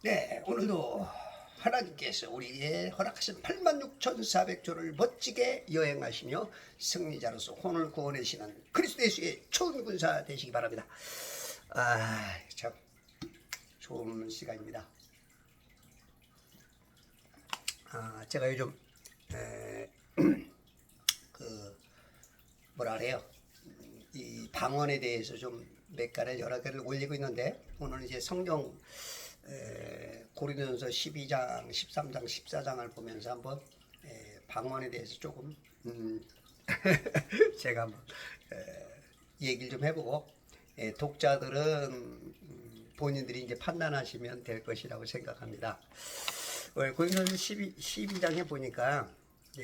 네, 오늘도 하나님께서 우리에게 허락하신 86,400조를 멋지게 여행하시며 승리자로서 혼을 구원하시는 그리스도 예수의 초원군사 되시기 바랍니다. 참 좋은 시간입니다. 제가 요즘 그 뭐라 그래요? 이 방언에 대해서 좀 몇 가지 여러 개를 올리고 있는데, 오늘 이제 성경 고린도전서 12장, 13장, 14장을 보면서 한번 방언에 대해서 조금 제가 한번 얘기를 좀 해보고, 독자들은 본인들이 이제 판단하시면 될 것이라고 생각합니다. 고린도전서 12장에 보니까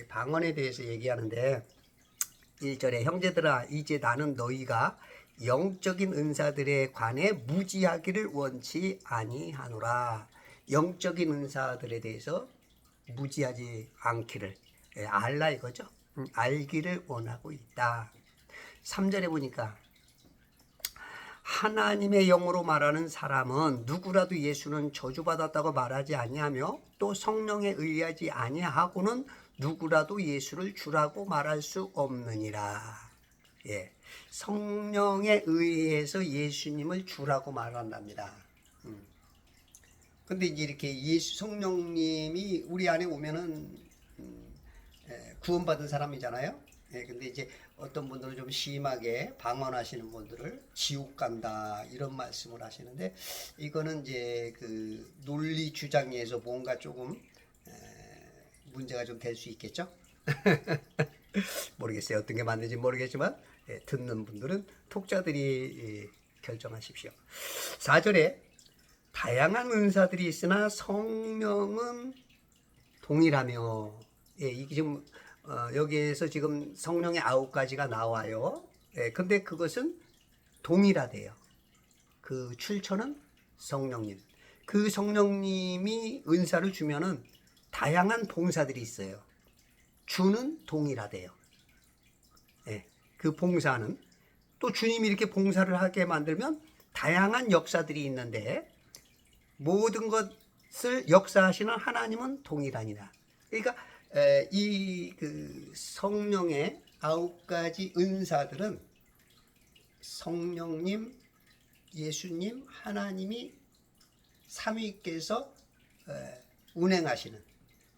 방언에 대해서 얘기하는데, 1절에 형제들아 이제 나는 너희가 영적인 은사들에 관해 무지하기를 원치 아니하노라. 영적인 은사들에 대해서 무지하지 않기를 알라 이거죠. 알기를 원하고 있다. 3절에 보니까 하나님의 영으로 말하는 사람은 누구라도 예수는 저주받았다고 말하지 아니하며 또 성령에 의하지 아니하고는 누구라도 예수를 주라고 말할 수 없느니라. 성령에 의해서 예수님을 주라고 말한답니다. 근데 이제 이렇게 예수 성령님이 우리 안에 오면은 구원받은 사람이잖아요. 근데 이제 어떤 분들은 좀 심하게 방언하시는 분들을 지옥 간다 이런 말씀을 하시는데, 이거는 이제 그 논리 주장에서 뭔가 조금 문제가 좀 될 수 있겠죠. 모르겠어요. 어떤 게 맞는지 모르겠지만 듣는 분들은 독자들이 결정하십시오. 4절에 다양한 은사들이 있으나 성령은 동일하며, 이게 지금 여기에서 지금 성령의 9가지가 나와요. 근데 그것은 동일하대요. 그 출처는 성령님. 그 성령님이 은사를 주면은 다양한 봉사들이 있어요. 주는 동일하대요. 그 봉사는 또 주님이 이렇게 봉사를 하게 만들면 다양한 역사들이 있는데, 모든 것을 역사하시는 하나님은 동일하니라. 그러니까 이 그 성령의 9가지 은사들은 성령님, 예수님, 하나님이 삼위께서 운행하시는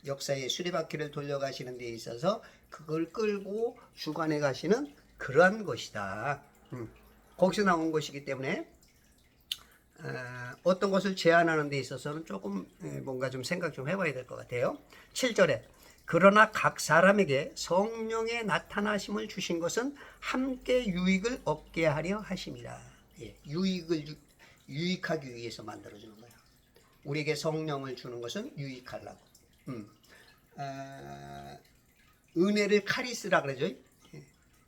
역사의 수레바퀴를 돌려가시는 데 있어서 그걸 끌고 주관해 가시는 그러한 것이다. 거기서 나온 것이기 때문에 어떤 것을 제안하는 데 있어서는 조금 뭔가 좀 생각 좀 해봐야 될 것 같아요. 7절에 그러나 각 사람에게 성령의 나타나심을 주신 것은 함께 유익을 얻게 하려 하심이라. 유익하기 위해서 만들어주는 거야. 우리에게 성령을 주는 것은 유익하려고. 은혜를 카리스라 그러죠.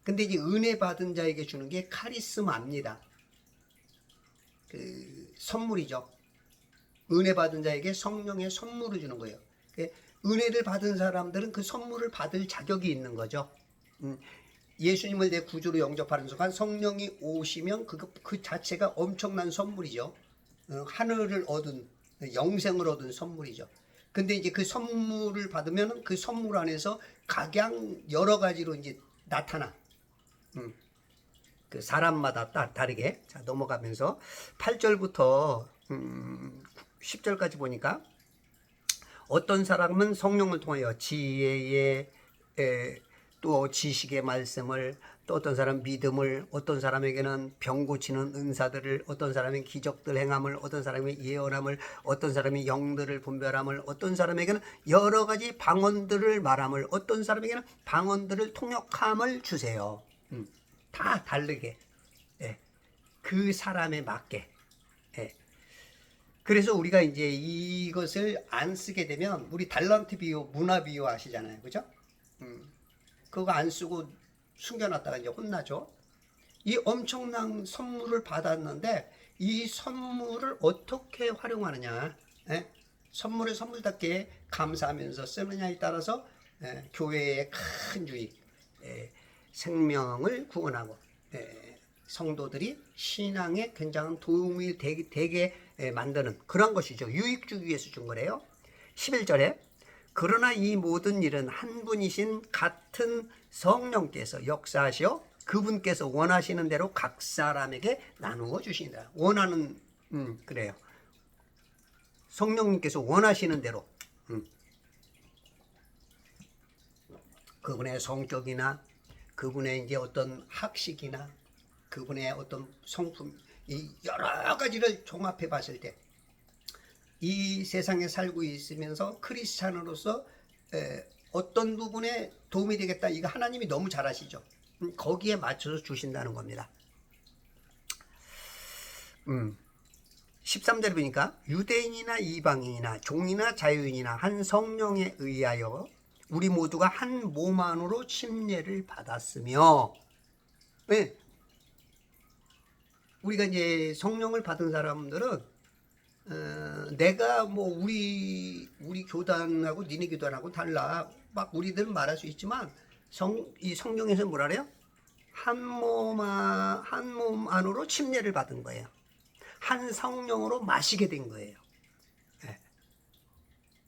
근데 이제 은혜 받은 자에게 주는 게 카리스마입니다. 그 선물이죠. 은혜 받은 자에게 성령의 선물을 주는 거예요. 은혜를 받은 사람들은 그 선물을 받을 자격이 있는 거죠. 예수님을 내 구주로 영접하는 순간 성령이 오시면 그 자체가 엄청난 선물이죠. 하늘을 얻은, 영생을 얻은 선물이죠. 근데 이제 그 선물을 받으면 그 선물 안에서 각양 여러 가지로 이제 나타나. 그 사람마다 다르게. 자, 넘어가면서 8절부터 10절까지 보니까 어떤 사람은 성령을 통하여 지혜의 또 지식의 말씀을, 또 어떤 사람은 믿음을, 어떤 사람에게는 병 고치는 은사들을, 어떤 사람은 기적들 행함을, 어떤 사람이 예언함을, 어떤 사람이 영들을 분별함을, 어떤 사람에게는 여러 가지 방언들을 말함을, 어떤 사람에게는 방언들을 통역함을 주세요. 다 다르게, 그 사람에 맞게. 그래서 우리가 이제 이것을 안 쓰게 되면, 우리 달란트 비유, 문화 비유 아시잖아요, 그죠? 그거 안 쓰고 숨겨놨다가 이제 혼나죠. 이 엄청난 선물을 받았는데 이 선물을 어떻게 활용하느냐, 선물을 선물답게 감사하면서 쓰느냐에 따라서 교회의 큰 유익, 생명을 구원하고 성도들이 신앙에 굉장한 도움이 되게 만드는 그런 것이죠. 유익 주기 위해서 준 거래요. 11절에 그러나 이 모든 일은 한 분이신 같은 성령께서 역사하시어 그분께서 원하시는 대로 각 사람에게 나누어 주신다. 원하는 그래요. 성령님께서 원하시는 대로 그분의 성격이나 그분의 이제 어떤 학식이나 그분의 어떤 성품 이 여러 가지를 종합해 봤을 때 이 세상에 살고 있으면서 크리스찬으로서 어떤 부분에 도움이 되겠다. 이거 하나님이 너무 잘 아시죠. 거기에 맞춰서 주신다는 겁니다. 13절 보니까 유대인이나 이방인이나 종이나 자유인이나 한 성령에 의하여 우리 모두가 한 몸 안으로 침례를 받았으며 네. 우리가 이제 성령을 받은 사람들은 내가 뭐 우리 교단하고 니네 교단하고 달라 막 우리들은 말할 수 있지만 이 성경에서 뭐라 그래요? 한 몸 안으로 침례를 받은 거예요. 한 성령으로 마시게 된 거예요. 네.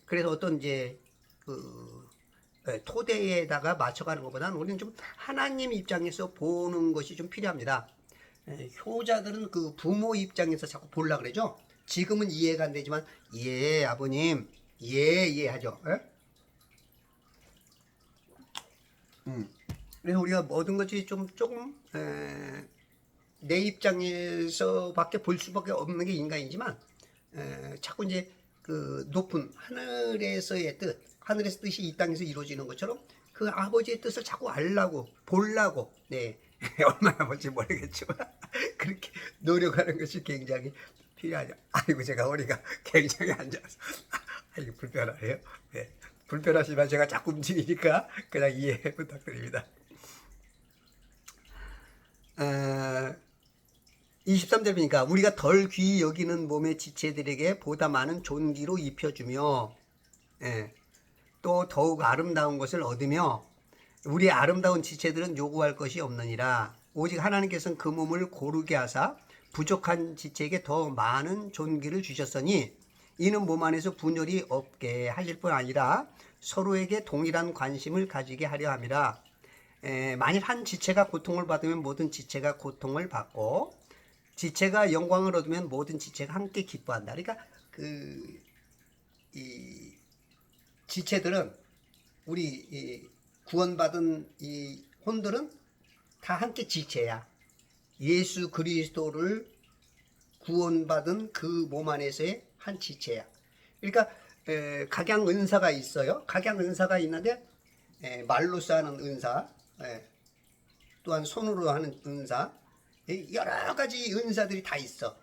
그래서 어떤 이제 토대에다가 맞춰가는 것보다는 우리는 좀 하나님 입장에서 보는 것이 좀 필요합니다. 효자들은 그 부모 입장에서 자꾸 보려고 그러죠. 지금은 이해가 안 되지만 예 아버님 예 하죠. 그래서 우리가 모든 것이 조금 내 입장에서밖에 볼 수밖에 없는 게 인간이지만 자꾸 이제 그 높은 하늘에서의 뜻, 하늘에서 뜻이 이 땅에서 이루어지는 것처럼 그 아버지의 뜻을 자꾸 알라고 보려고 네 얼마나 볼지 모르겠지만 그렇게 노력하는 것이 굉장히 필요하죠. 아이고 제가 허리가 굉장히 안 좋아서 아이고 불편하네요. 네, 불편하시지만 제가 자꾸 움직이니까 그냥 이해 부탁드립니다. 23절 보니까 우리가 덜 귀히 여기는 몸의 지체들에게 보다 많은 존귀로 입혀주며 또 더욱 아름다운 것을 얻으며 우리 아름다운 지체들은 요구할 것이 없느니라. 오직 하나님께서는 그 몸을 고르게 하사 부족한 지체에게 더 많은 존귀를 주셨으니 이는 몸 안에서 분열이 없게 하실 뿐 아니라 서로에게 동일한 관심을 가지게 하려 함이라. 만일 한 지체가 고통을 받으면 모든 지체가 고통을 받고 지체가 영광을 얻으면 모든 지체가 함께 기뻐한다. 그러니까 이 지체들은 우리 구원받은 이 혼들은 다 함께 지체야. 예수 그리스도를 구원받은 그 몸 안에서의 한 지체야. 그러니까 각양 은사가 있어요. 각양 은사가 있는데 말로써 하는 은사, 또한 손으로 하는 은사, 여러 가지 은사들이 다 있어.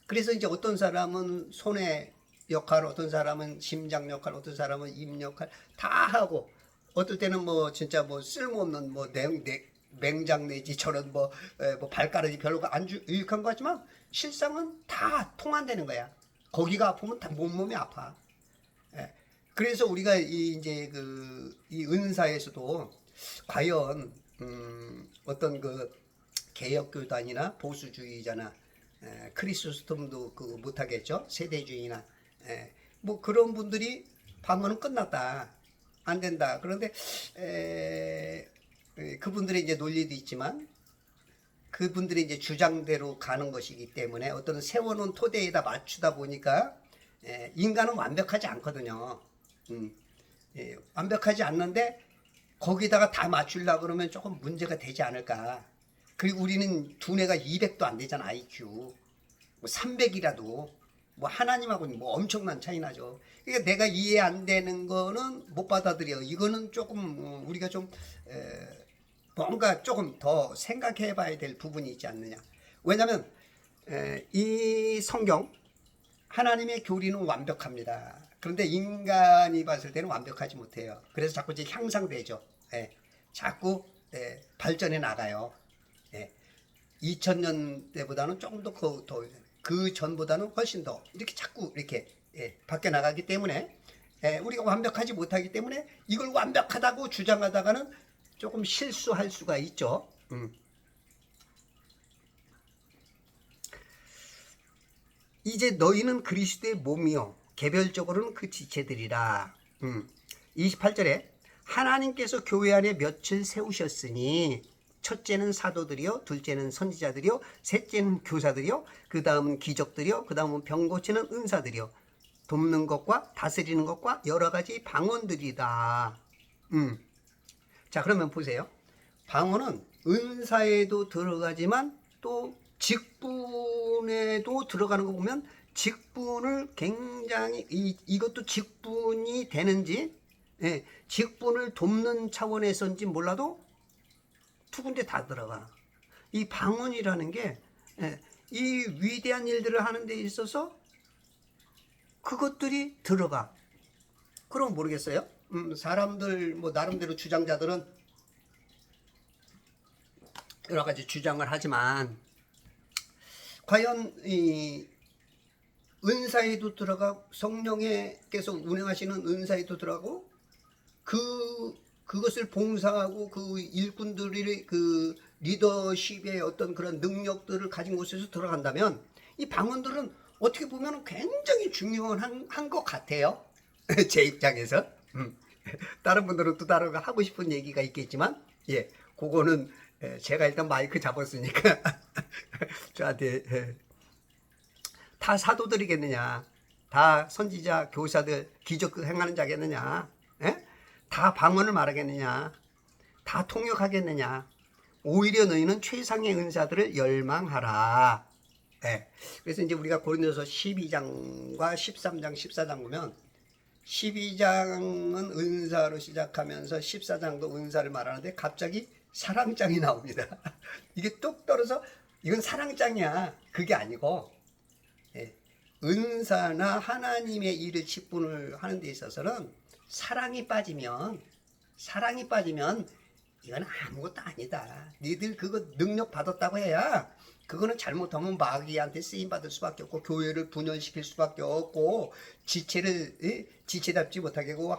그래서 이제 어떤 사람은 손의 역할, 어떤 사람은 심장 역할, 어떤 사람은 입 역할 다 하고, 어떨 때는 뭐 진짜 뭐 쓸모없는 뭐 맹장 내지 저런 뭐 발가락이 별로 안 유익한 것 같지만 실상은 다 통한다는 거야. 거기가 아프면 다 몸이 아파. 그래서 우리가 이제 이 은사에서도 과연 어떤 그 개혁교단이나 보수주의자나 크리스토스톰도 못하겠죠. 세대주의나 뭐 그런 분들이 방언은 끝났다. 안 된다. 그런데 그분들의 이제 논리도 있지만 그분들의 이제 주장대로 가는 것이기 때문에 어떤 세워놓은 토대에다 맞추다 보니까 인간은 완벽하지 않거든요. 완벽하지 않는데 거기다가 다 맞추려고 그러면 조금 문제가 되지 않을까. 그리고 우리는 두뇌가 200도 안 되잖아. IQ 뭐 300이라도 뭐 하나님하고는 뭐 엄청난 차이 나죠. 그러니까 내가 이해 안 되는 거는 못 받아들여. 이거는 조금 우리가 좀 뭔가 조금 더 생각해 봐야 될 부분이 있지 않느냐. 왜냐하면 이 성경 하나님의 교리는 완벽합니다. 그런데 인간이 봤을 때는 완벽하지 못해요. 그래서 자꾸 이제 향상되죠. 자꾸 발전해 나가요. 2000년대보다는 조금 더 그 전보다는 훨씬 더 이렇게 자꾸 이렇게 바뀌어 나가기 때문에 우리가 완벽하지 못하기 때문에 이걸 완벽하다고 주장하다가는 조금 실수할 수가 있죠. 이제 너희는 그리스도의 몸이요 개별적으로는 그 지체들이라. 28절에 하나님께서 교회 안에 며칠 세우셨으니 첫째는 사도들이요, 둘째는 선지자들이요, 셋째는 교사들이요, 그 다음은 기적들이요, 그 다음은 병 고치는 은사들이요, 돕는 것과 다스리는 것과 여러 가지 방언들이다. 자, 그러면 보세요. 방언은 은사에도 들어가지만 또 직분에도 들어가는 거 보면 직분을 굉장히 이것도 직분이 되는지, 예, 직분을 돕는 차원에서인지 몰라도 두 군데 다 들어가. 이 방언이라는 게, 예, 이 위대한 일들을 하는 데 있어서 그것들이 들어가. 그럼 모르겠어요. 사람들 뭐 나름대로 주장자들은 여러 가지 주장을 하지만 과연 이 은사에도 들어가 성령께서 운행하시는 은사에도 들어가고 그것을 봉사하고 그 일꾼들이 그 리더십의 어떤 그런 능력들을 가진 곳에서 들어간다면 이 방언들은 어떻게 보면 굉장히 중요한 것 같아요. 제 입장에서. 다른 분들은 또 다른 거 하고 싶은 얘기가 있겠지만, 예, 그거는 제가 일단 마이크 잡았으니까 저한테 다 사도들이겠느냐, 다 선지자, 교사들, 기적 행하는 자겠느냐, 예? 다 방언을 말하겠느냐, 다 통역하겠느냐. 오히려 너희는 최상의 은사들을 열망하라. 예. 그래서 이제 우리가 고린도서 12장과 13장, 14장 보면 12장은 은사로 시작하면서 14장도 은사를 말하는데 갑자기 사랑장이 나옵니다. 이게 뚝 떨어서 이건 사랑장이야. 그게 아니고, 예, 은사나 하나님의 일을 직분을 하는 데 있어서는 사랑이 빠지면 이건 아무것도 아니다. 니들 그거 능력 받았다고 해야 그거는 잘못하면 마귀한테 쓰임받을 수밖에 없고 교회를 분열시킬 수밖에 없고 지체답지 못하게 하고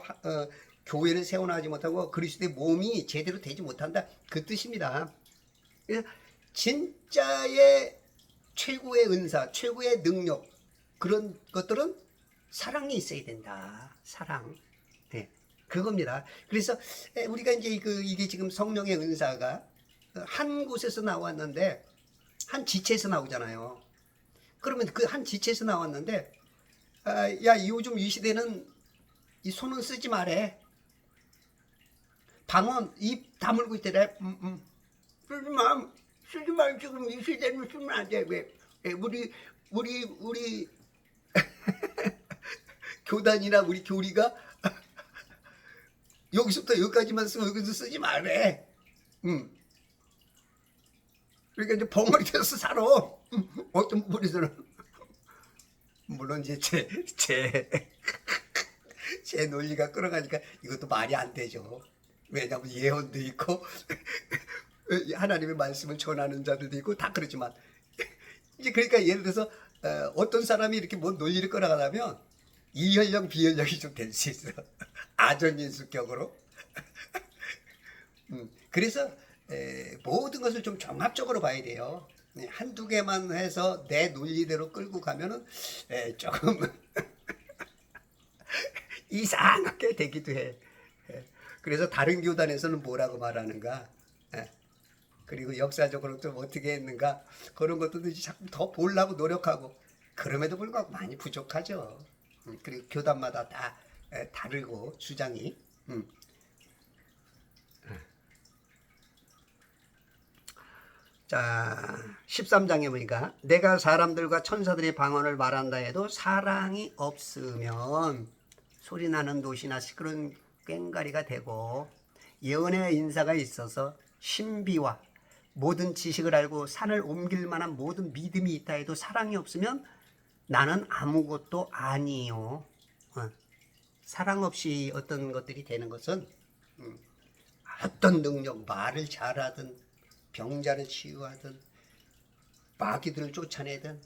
교회를 세워나가지 못하고 그리스도의 몸이 제대로 되지 못한다. 그 뜻입니다. 그래서 진짜의 최고의 은사, 최고의 능력 그런 것들은 사랑이 있어야 된다. 사랑. 네, 그겁니다. 그래서 우리가 이제 이게 지금 성령의 은사가 한 곳에서 나왔는데 한 지체에서 나오잖아요. 그러면 그 한 지체에서 나왔는데 야 요즘 이 시대는 이 손은 쓰지 말래. 방언 입 다물고 있더래. 쓰지 말 지금 이 시대는 쓰면 안 돼. 왜? 우리 교단이나 우리 교리가 여기서부터 여기까지만 쓰고 여기서 쓰지 말래. 그러니까 이제 벙어리 돼서 살아. 어떤 부분에서는 물론 이제 제 논리가 끌어가니까 이것도 말이 안 되죠. 왜냐하면 예언도 있고 하나님의 말씀을 전하는 자들도 있고 다 그렇지만 이제 그러니까 예를 들어서 어떤 사람이 이렇게 뭐 논리를 끌어가려면 이혈령 비혈령이 좀 될 수 있어. 아전인수격으로. 그래서 모든 것을 좀 종합적으로 봐야 돼요. 한두 개만 해서 내 논리대로 끌고 가면은 조금 이상하게 되기도 해. 그래서 다른 교단에서는 뭐라고 말하는가, 그리고 역사적으로 좀 어떻게 했는가 그런 것들도 자꾸 더 보려고 노력하고 그럼에도 불구하고 많이 부족하죠. 그리고 교단마다 다 다르고 주장이. 자, 13장에 보니까 내가 사람들과 천사들의 방언을 말한다 해도 사랑이 없으면 소리나는 노시나 시끄러운 꽹가리가 되고 예언의 인사가 있어서 신비와 모든 지식을 알고 산을 옮길 만한 모든 믿음이 있다 해도 사랑이 없으면 나는 아무것도 아니요. 사랑 없이 어떤 것들이 되는 것은 어떤 능력, 말을 잘하든 병자를 치유하든 마귀들을 쫓아내든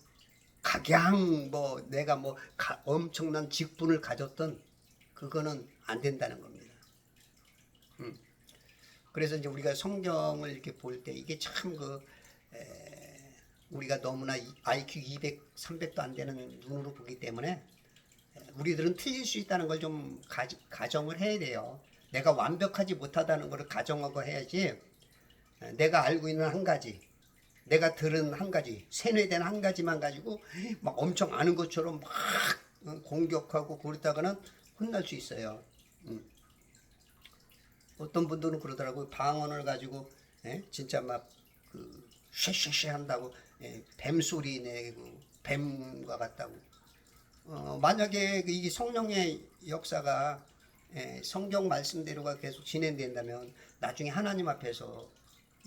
각양 뭐 내가 뭐 엄청난 직분을 가졌던 그거는 안 된다는 겁니다. 그래서 이제 우리가 성경을 이렇게 볼 때 이게 참 우리가 너무나 IQ 200, 300도 안 되는 눈으로 보기 때문에 우리들은 틀릴 수 있다는 걸 좀 가정을 해야 돼요. 내가 완벽하지 못하다는 걸 가정하고 해야지. 내가 알고 있는 한 가지, 내가 들은 한 가지, 세뇌된 한 가지만 가지고 막 엄청 아는 것처럼 막 공격하고 그러다가는 혼날 수 있어요. 어떤 분들은 그러더라고요. 방언을 가지고 진짜 막그 쉐쉐쉐 한다고 뱀소리 내고 뱀과 같다고. 만약에 이 성령의 역사가 성경 말씀대로가 계속 진행된다면 나중에 하나님 앞에서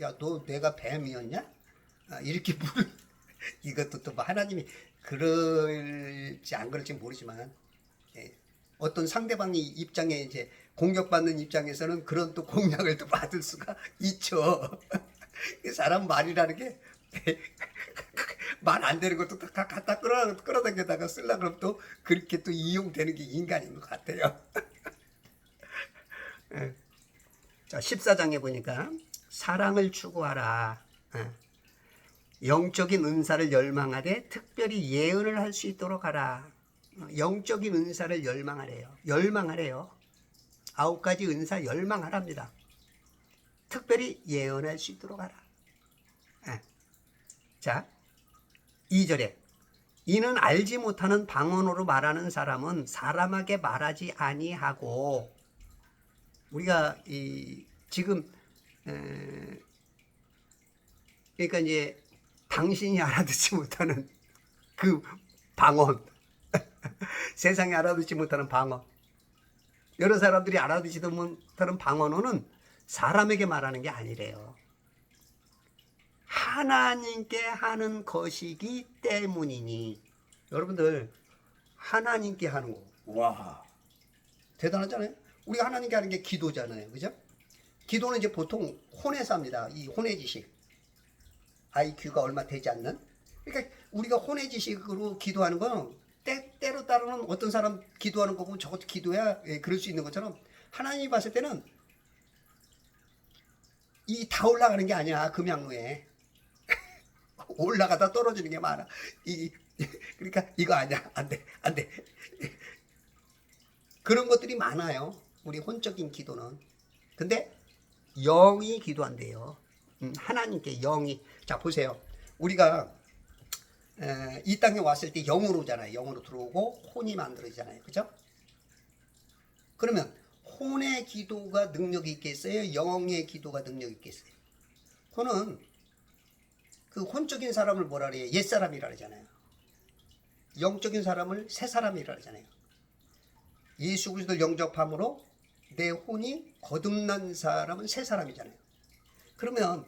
야, 너 내가 뱀이었냐? 이렇게 물을 이것도 또 뭐 하나님이 그럴지 안 그럴지 모르지만 어떤 상대방이 입장에 이제 공격받는 입장에서는 그런 또 공략을 또 받을 수가 있죠. 사람 말이라는 게 말 안 되는 것도 다 갖다 끌어당겨다가 쓰려고 그러면 또 그렇게 또 이용되는 게 인간인 것 같아요. 자, 14장에 보니까 사랑을 추구하라. 영적인 은사를 열망하되 특별히 예언을 할 수 있도록 하라. 영적인 은사를 열망하래요. 열망하래요. 9가지 은사 열망하랍니다. 특별히 예언할 수 있도록 하라. 자, 2절에 이는 알지 못하는 방언으로 말하는 사람은 사람에게 말하지 아니하고. 우리가 지금 그러니까 이제 당신이 알아듣지 못하는 그 방언, 세상이 알아듣지 못하는 방언, 여러 사람들이 알아듣지도 못하는 방언은 사람에게 말하는 게 아니래요. 하나님께 하는 것이기 때문이니. 여러분들 하나님께 하는 거, 와 대단하잖아요. 우리가 하나님께 하는 게 기도잖아요, 그죠? 기도는 이제 보통 혼에서 합니다. 이 혼의 지식, IQ가 얼마 되지 않는. 그러니까 우리가 혼의 지식으로 기도하는 건 때로 따로는 어떤 사람 기도하는 거 보면 저것도 기도야 그럴 수 있는 것처럼 하나님이 봤을 때는 이 다 올라가는 게 아니야. 금양로에 올라가다 떨어지는 게 많아. 그러니까 이거 아니야. 안 돼. 그런 것들이 많아요. 우리 혼적인 기도는. 근데 영이 기도한대요. 하나님께 영이. 자, 보세요. 우리가 이 땅에 왔을 때 영으로 오잖아요. 영으로 들어오고 혼이 만들어지잖아요. 그죠? 그러면 혼의 기도가 능력이 있겠어요? 영의 기도가 능력이 있겠어요? 혼은 그 혼적인 사람을 뭐라 그래요? 옛사람이라 그러잖아요. 영적인 사람을 새사람이라 그러잖아요. 예수 그리스도를 영접함으로 내 혼이 거듭난 사람은 새사람이잖아요. 그러면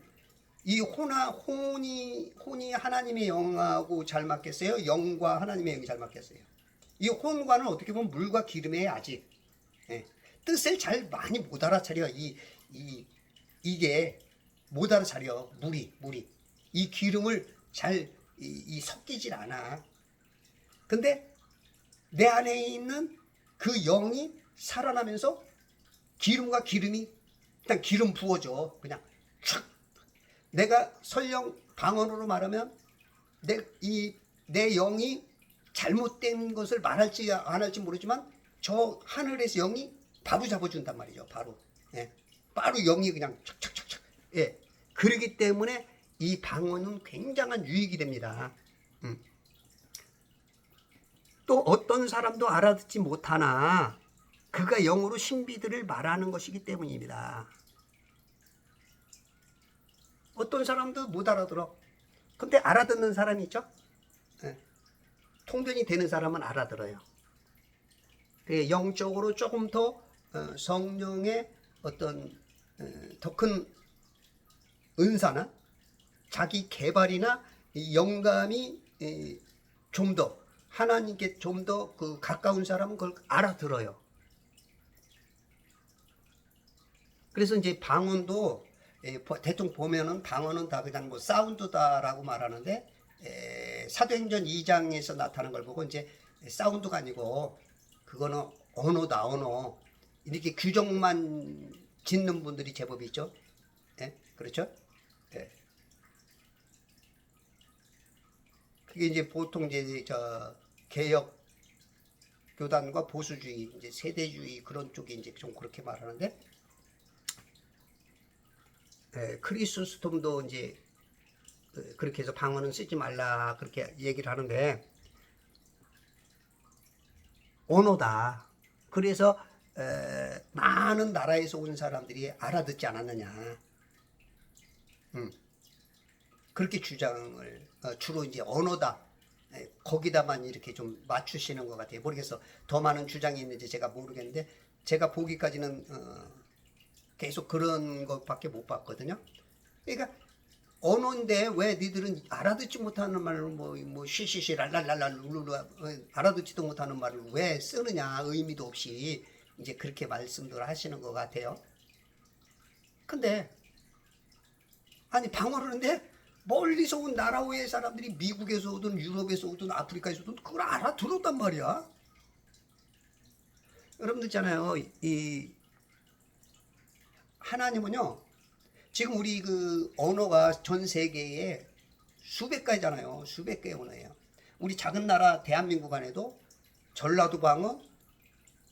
이 혼이 하나님의 영하고 잘 맞겠어요? 영과 하나님의 영이 잘 맞겠어요? 이 혼과는 어떻게 보면 물과 기름의 아직 뜻을 잘 많이 못 알아차려. 이게 못 알아차려. 물이 이 기름을 잘 섞이질 않아. 근데 내 안에 있는 그 영이 살아나면서 기름과 기름이 일단 기름 부어줘. 그냥 촥. 내가 설령 방언으로 말하면 내 영이 잘못된 것을 말할지 안 할지 모르지만 저 하늘에서 영이 바로 잡아준단 말이죠. 바로. 바로 영이 그냥 촥촥촥촥. 그러기 때문에 이 방언은 굉장한 유익이 됩니다. 또 어떤 사람도 알아듣지 못하나 그가 영으로 신비들을 말하는 것이기 때문입니다. 어떤 사람도 못 알아들어. 근데 알아듣는 사람이 있죠? 통변이 되는 사람은 알아들어요. 영적으로 조금 더 성령의 어떤 더 큰 은사나 자기 개발이나 영감이 좀 더 하나님께 좀 더 그 가까운 사람은 그걸 알아들어요. 그래서 이제 방언도 대충 보면은 방언은 다 그냥 뭐 사운드다라고 말하는데 사도행전 2장에서 나타난 걸 보고 이제 사운드가 아니고 그거는 언어다, 언어. 이렇게 규정만 짓는 분들이 제법 있죠. 그렇죠? 그게 이제 보통 이제 저 개혁 교단과 보수주의, 이제 세대주의 그런 쪽이 이제 좀 그렇게 말하는데, 크리스스톰도 이제 그렇게 해서 방언은 쓰지 말라 그렇게 얘기를 하는데, 언어다. 그래서 많은 나라에서 온 사람들이 알아듣지 않았느냐. 그렇게 주장을 주로 이제 언어다. 거기다만 이렇게 좀 맞추시는 것 같아요. 모르겠어. 더 많은 주장이 있는지 제가 모르겠는데, 제가 보기까지는 계속 그런 것밖에 못 봤거든요. 그러니까 언어인데 왜 니들은 알아듣지 못하는 말을 뭐 쉬쉬쉬 랄랄랄랄 룰루 알아듣지도 못하는 말을 왜 쓰느냐, 의미도 없이 이제 그렇게 말씀들 하시는 것 같아요. 근데 아니 방언을 하는데 멀리서 온 나라 외의 사람들이 미국에서 오든 유럽에서 오든 아프리카에서 오든 그걸 알아들었단 말이야. 여러분들 있잖아요. 이 하나님은요, 지금 우리 그 언어가 전 세계에 수백 가지잖아요. 수백 개의 언어예요. 우리 작은 나라 대한민국 안에도 전라도 방언,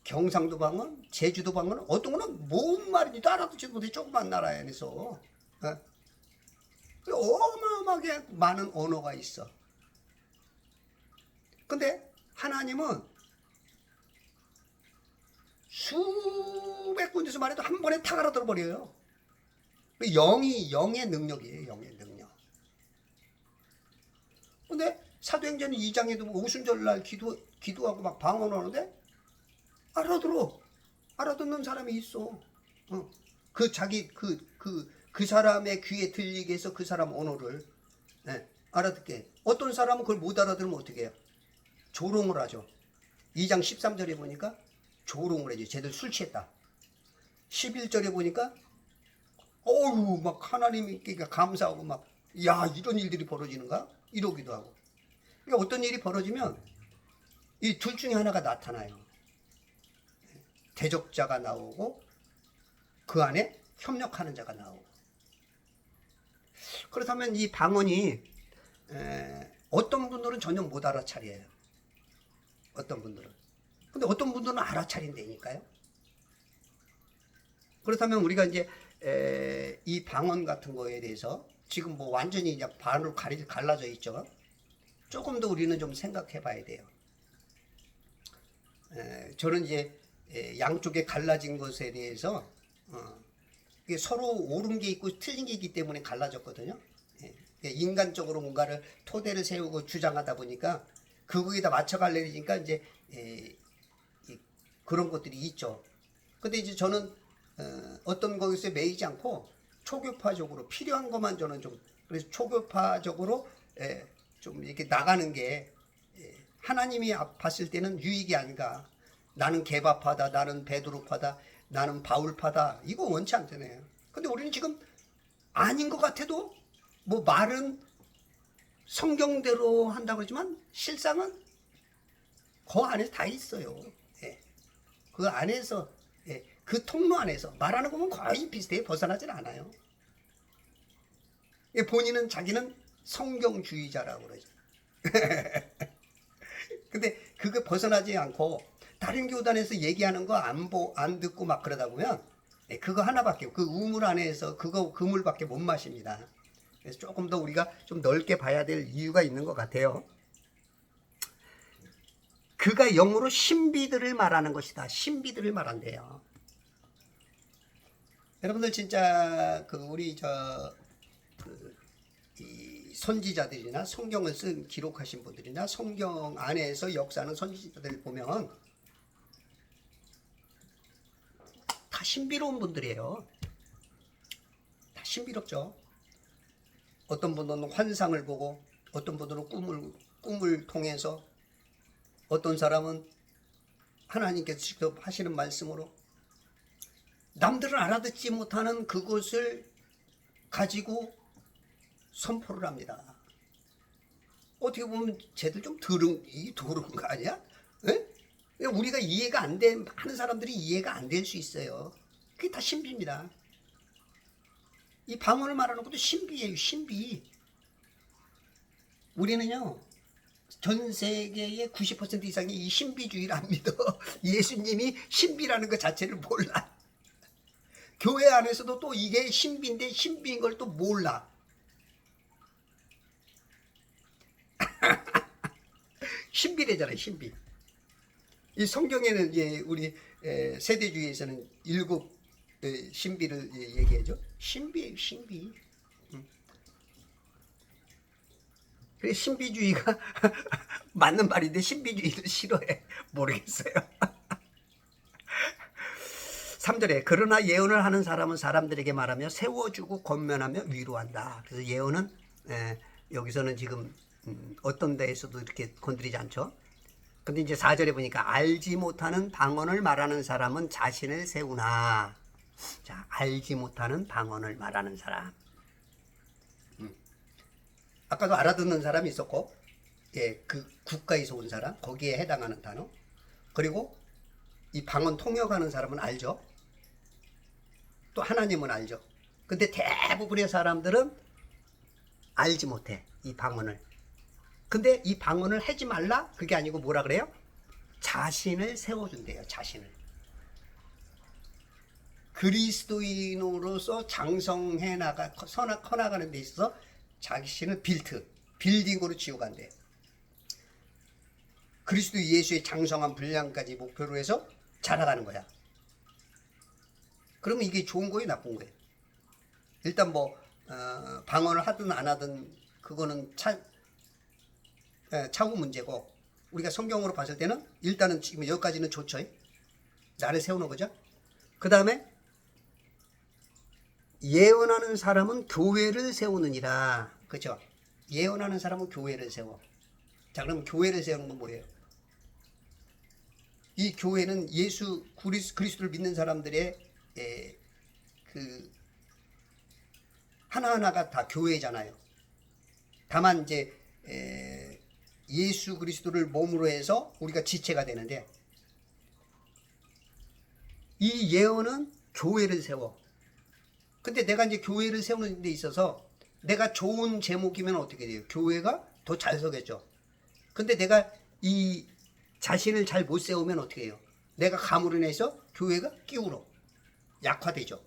경상도 방언, 제주도 방언, 어떤 거는 뭔 말인지도 알아듣지도 못해. 조그만 나라 안에서 어마어마하게 많은 언어가 있어. 근데 하나님은 수백 군데서 말해도 한 번에 다 알아들어 버려요. 영의 능력이에요. 영의 능력. 근데 사도행전 2장에도 오순절날 기도하고 막 방언하는데 알아듣는 사람이 있어. 그 사람의 귀에 들리게 해서 그 사람 언어를 알아듣게. 어떤 사람은 그걸 못 알아들으면 어떻게 해요? 조롱을 하죠. 2장 13절에 보니까 조롱을 해줘. 쟤들 술 취했다. 11절에 보니까 어우 막 하나님께 감사하고 막 야 이런 일들이 벌어지는가? 이러기도 하고. 그러니까 어떤 일이 벌어지면 이 둘 중에 하나가 나타나요. 대적자가 나오고 그 안에 협력하는 자가 나오고. 그렇다면 이 방언이 어떤 분들은 전혀 못 알아차려요. 어떤 분들은. 근데 어떤 분들은 알아차린다니까요. 그렇다면 우리가 이제 이 방언 같은 거에 대해서 지금 뭐 완전히 이제 반으로 갈라져 있죠. 조금 더 우리는 좀 생각해 봐야 돼요. 저는 이제 양쪽에 갈라진 것에 대해서 이게 서로 옳은 게 있고 틀린 게 있기 때문에 갈라졌거든요. 인간적으로 뭔가를 토대를 세우고 주장하다 보니까 그거에다 맞춰가려니까 이제 그런 것들이 있죠. 근데 이제 저는 어떤 것에 매이지 않고 초교파적으로 필요한 것만 저는 좀, 그래서 초교파적으로 좀 이렇게 나가는 게 하나님이 봤을 때는 유익이 아닌가. 나는 개바파다, 나는 베드로파다, 나는 바울파다, 이거 원치 않잖아요. 근데 우리는 지금 아닌 것 같아도 뭐 말은 성경대로 한다고 그러지만 실상은 그 안에 다 있어요. 그 안에서 그 통로 안에서 말하는 거면 거의 비슷해요. 벗어나질 않아요. 본인은 자기는 성경주의자라고 그러죠. 근데 그거 벗어나지 않고 다른 교단에서 얘기하는 거 안 듣고 막 그러다 보면 그거 하나밖에, 그 우물 안에서 그거 그물밖에 못 마십니다. 그래서 조금 더 우리가 좀 넓게 봐야 될 이유가 있는 것 같아요. 그가 영어로 신비들을 말하는 것이다. 신비들을 말한대요. 여러분들 진짜 우리 이 선지자들이나 성경을 기록하신 분들이나 성경 안에서 역사하는 선지자들 보면 다 신비로운 분들이에요. 다 신비롭죠. 어떤 분들은 환상을 보고, 어떤 분들은 꿈을 통해서, 어떤 사람은 하나님께서 직접 하시는 말씀으로 남들은 알아듣지 못하는 그것을 가지고 선포를 합니다. 어떻게 보면 쟤들 좀 더러운 거 아니야? 우리가 이해가 안 된, 많은 사람들이 이해가 안 될 수 있어요. 그게 다 신비입니다. 이 방언을 말하는 것도 신비예요, 신비. 우리는요, 전 세계의 90% 이상이 이 신비주의를 안 믿어. 예수님이 신비라는 것 자체를 몰라. 교회 안에서도 또 이게 신비인데 신비인 걸 또 몰라. 신비래잖아요, 신비. 이 성경에는 이제 우리 세대주의에서는 7 신비를 얘기하죠. 신비예요, 신비. 그래, 신비주의가 맞는 말인데 신비주의를 싫어해. 모르겠어요. 3절에 그러나 예언을 하는 사람은 사람들에게 말하며 세워주고 권면하며 위로한다. 그래서 예언은 여기서는 지금 어떤 데에서도 이렇게 건드리지 않죠. 근데 이제 4절에 보니까 알지 못하는 방언을 말하는 사람은 자신을 세우나. 자, 알지 못하는 방언을 말하는 사람. 아까도 알아듣는 사람이 있었고, 예, 그 국가에서 온 사람, 거기에 해당하는 단어. 그리고 이 방언 통역하는 사람은 알죠. 또 하나님은 알죠. 근데 대부분의 사람들은 알지 못해, 이 방언을. 근데 이 방언을 하지 말라? 그게 아니고 뭐라 그래요? 자신을 세워준대요, 자신을. 그리스도인으로서 장성해 커나가는 데 있어서 자신을 빌딩으로 지어간대요. 그리스도 예수의 장성한 분량까지 목표로 해서 자라가는 거야. 그러면 이게 좋은 거예요, 나쁜 거예요? 일단 뭐 방언을 하든 안 하든 그거는 차후 문제고, 우리가 성경으로 봤을 때는 일단은 지금 여기까지는 좋죠. 나를 세우는 거죠. 그 다음에 예언하는 사람은 교회를 세우느니라. 그렇죠? 예언하는 사람은 교회를 세워. 자, 그럼 교회를 세우는 건 뭐예요? 이 교회는 예수 그리스도를 믿는 사람들의 그 하나하나가 다 교회잖아요. 다만 이제 예수 그리스도를 몸으로 해서 우리가 지체가 되는데, 이 예언은 교회를 세워. 근데 내가 이제 교회를 세우는 데 있어서 내가 좋은 제목이면 어떻게 돼요? 교회가 더 잘 서겠죠. 근데 내가 이 자신을 잘 못 세우면 어떻게 해요? 내가 감으로 인해서 교회가 기울어, 약화되죠.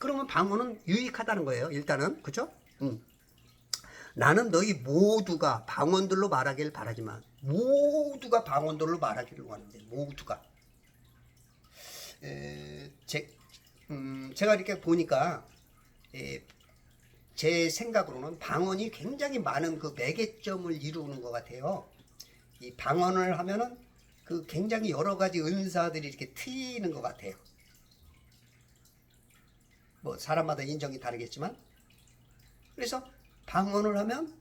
그러면 방언은 유익하다는 거예요, 일단은. 그죠? 나는 너희 모두가 방언들로 말하길 바라지만, 모두가 방언들로 말하기를 원하는데, 모두가. 제가 이렇게 보니까 제 생각으로는 방언이 굉장히 많은 그 매개점을 이루는 것 같아요. 이 방언을 하면은 그 굉장히 여러 가지 은사들이 이렇게 트이는 것 같아요. 뭐 사람마다 인정이 다르겠지만, 그래서 방언을 하면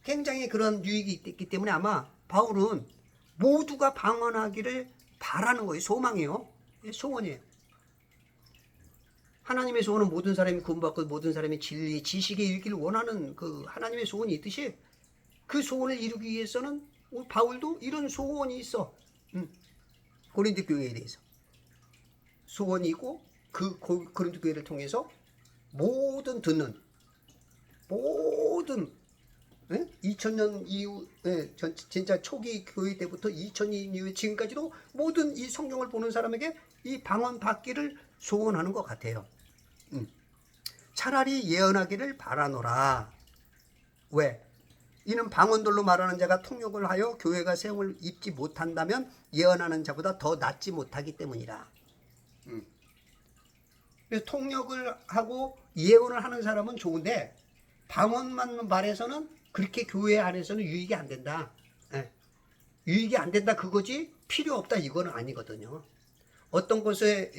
굉장히 그런 유익이 있기 때문에 아마 바울은 모두가 방언하기를 바라는 거예요. 소망이에요. 소원이에요. 하나님의 소원은 모든 사람이 구원받고 모든 사람이 진리, 지식에 이르기를 원하는 그 하나님의 소원이 있듯이, 그 소원을 이루기 위해서는 바울도 이런 소원이 있어. 고린도 교회에 대해서 소원이 있고, 그 고린도 교회를 통해서 모든 듣는, 모든 2000년 이후, 진짜 초기 교회 때부터 2000년 이후에 지금까지도 모든 이 성경을 보는 사람에게 이 방언 받기를 소원하는 것 같아요. 차라리 예언하기를 바라노라. 왜? 이는 방언들로 말하는 자가 통역을 하여 교회가 세움을 입지 못한다면 예언하는 자보다 더 낫지 못하기 때문이라. 그래서 통역을 하고 예언을 하는 사람은 좋은데, 방언만 말해서는 그렇게 교회 안에서는 유익이 안 된다. 유익이 안 된다 그거지 필요 없다 이거는 아니거든요. 어떤 것에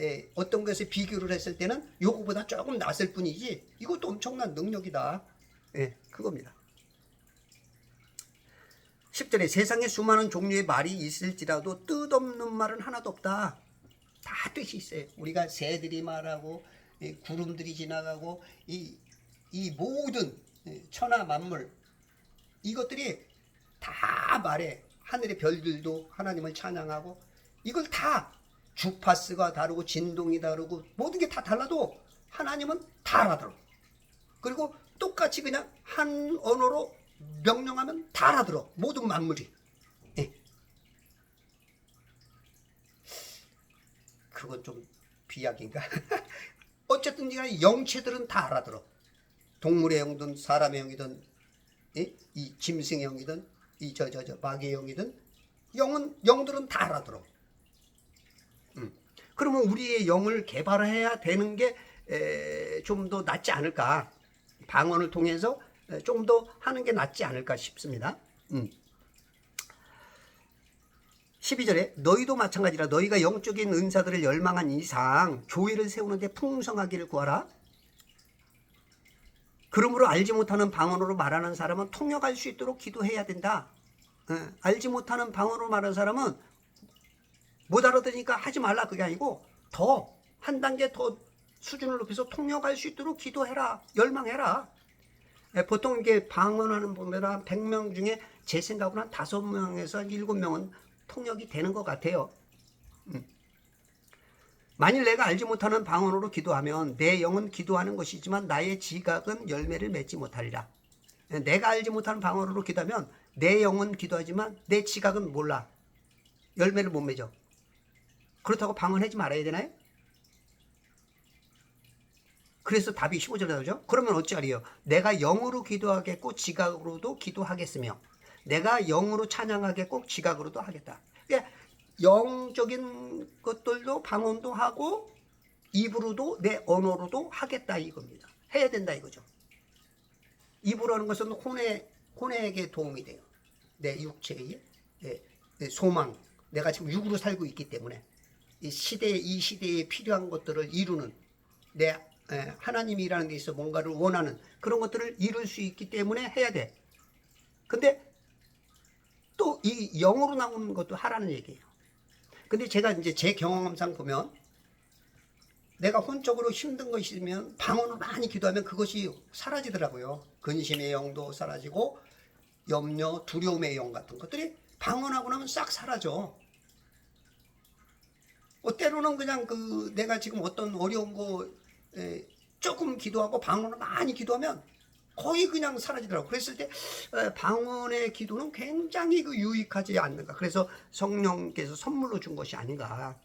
비교를 했을 때는 요거보다 조금 낫을 뿐이지 이것도 엄청난 능력이다. 그겁니다. 10절에 세상에 수많은 종류의 말이 있을지라도 뜻없는 말은 하나도 없다. 다 뜻이 있어요. 우리가 새들이 말하고 구름들이 지나가고 이 모든 천하 만물 이것들이 다 말해. 하늘의 별들도 하나님을 찬양하고, 이걸 다 주파수가 다르고 진동이 다르고 모든 게 다 달라도 하나님은 다 알아들어. 그리고 똑같이 그냥 한 언어로 명령하면 다 알아들어. 모든 만물이. 예. 그건 좀 비약인가? 어쨌든 간에 영체들은 다 알아들어. 동물의 영이든 사람의 영이든 이 짐승의 영이든 이 마귀의 영이든 영들은 다 알아들어. 그러면 우리의 영을 개발해야 되는 게 좀 더 낫지 않을까. 방언을 통해서 좀 더 하는 게 낫지 않을까 싶습니다. 12절에 너희도 마찬가지라 너희가 영적인 은사들을 열망한 이상 교회를 세우는데 풍성하기를 구하라. 그러므로 알지 못하는 방언으로 말하는 사람은 통역할 수 있도록 기도해야 된다. 알지 못하는 방언으로 말하는 사람은 못 알아들으니까 하지 말라 그게 아니고 더 한 단계 더 수준을 높여서 통역할 수 있도록 기도해라. 열망해라. 보통 이게 방언하는 보면 한 100명 중에 제 생각으로 한 5명에서 7명은 통역이 되는 것 같아요. 만일 내가 알지 못하는 방언으로 기도하면 내 영은 기도하는 것이지만 나의 지각은 열매를 맺지 못하리라. 내가 알지 못하는 방언으로 기도하면 내 영은 기도하지만 내 지각은 몰라. 열매를 못 맺어. 그렇다고 방언하지 말아야 되나요? 그래서 답이 15절에 나오죠. 그러면 어찌하리요? 내가 영으로 기도하겠고 지각으로도 기도하겠으며 내가 영으로 찬양하겠고 지각으로도 하겠다. 그러니까 영적인 것들도 방언도 하고 입으로도 내 언어로도 하겠다 이겁니다. 해야 된다 이거죠. 입으로 하는 것은 혼에게 도움이 돼요. 내 육체의 내 소망, 내가 지금 육으로 살고 있기 때문에 이 시대에 필요한 것들을 이루는 내 하나님이라는 데 있어 뭔가를 원하는 그런 것들을 이룰 수 있기 때문에 해야 돼. 근데 또 이 영어로 나오는 것도 하라는 얘기예요. 근데 제가 이제 제 경험상 보면 내가 혼적으로 힘든 것이 있으면 방언을 많이 기도하면 그것이 사라지더라고요. 근심의 영도 사라지고 염려, 두려움의 영 같은 것들이 방언하고 나면 싹 사라져. 때로는 그냥 내가 지금 어떤 어려운 거 조금 기도하고 방언을 많이 기도하면 거의 그냥 사라지더라고요. 그랬을 때 방언의 기도는 굉장히 유익하지 않는가. 그래서 성령께서 선물로 준 것이 아닌가.